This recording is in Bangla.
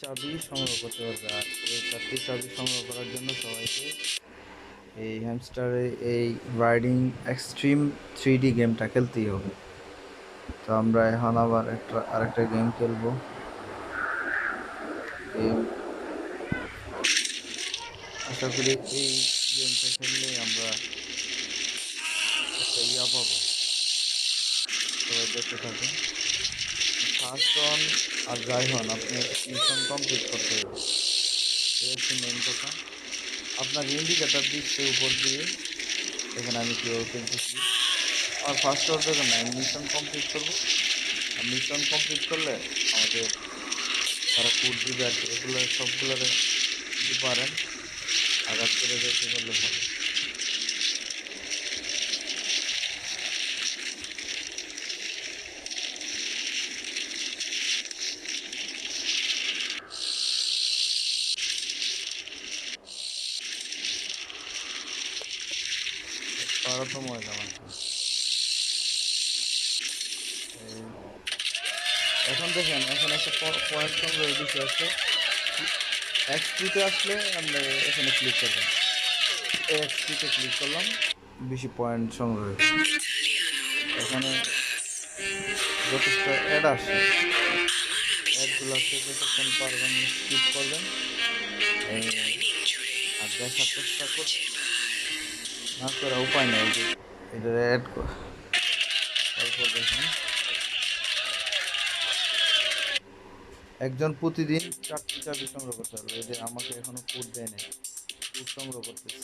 চাবি সংগ্রহ করতে পারবে। আর এই 4টি চাবি সংগ্রহ করার জন্য সবাইকে এই হ্যামস্টারের এই রাইডিং এক্সট্রিম 3D গেমটা খেলতেই হবে। তো আমরা এখন আবার আরেকটা গেম খেলবো। গেম আশা করি এই গেমটা খেললে আমরা একটা পাবো। সবাই দেখতে থাকুন। ফার্স্ট অন আর যাই হন, আপনি মিশন কমপ্লিট করতে হবে, এই হচ্ছে মেন কথা। আপনার ইন্ডিকেটার দিচ্ছে উপর দিয়ে, এখানে আমি কীভাবে খেলতেছি। আর ফার্স্ট অর দেখুন না, আমি মিশন কমপ্লিট করবো। আর মিশন কমপ্লিট করলে আমাদের তারা কোড দিবে আর কি, এগুলো সবগুলোরে যদি পারেন আঘাত করে যেতে পারলে ভালো। পারা তো ময়লা মাঝে। এখন দেখেন, এখন একটা পয়েন্ট সংগ্রহ দিতে আছে। এক্সপিতে আসলে আমরা এখানে ক্লিক করবেন, এক্সপিতে ক্লিক করলাম, বেশি পয়েন্ট সংগ্রহ হয়েছে। এখানে যথেষ্ট অ্যাড আসে, অ্যাডগুলোকে যতক্ষণ পারবেন স্কিপ করবেন আর দেখার চেষ্টা করছি না করে উপায় নেই যে এটা অ্যাড কর। তারপর দেখুন, একজন প্রতিদিন 4টি চাবি সংগ্রহ করতে পারবে। এই যে আমাকে এখনো কোড দেয় নাই, কোড সংগ্রহ করতেছি।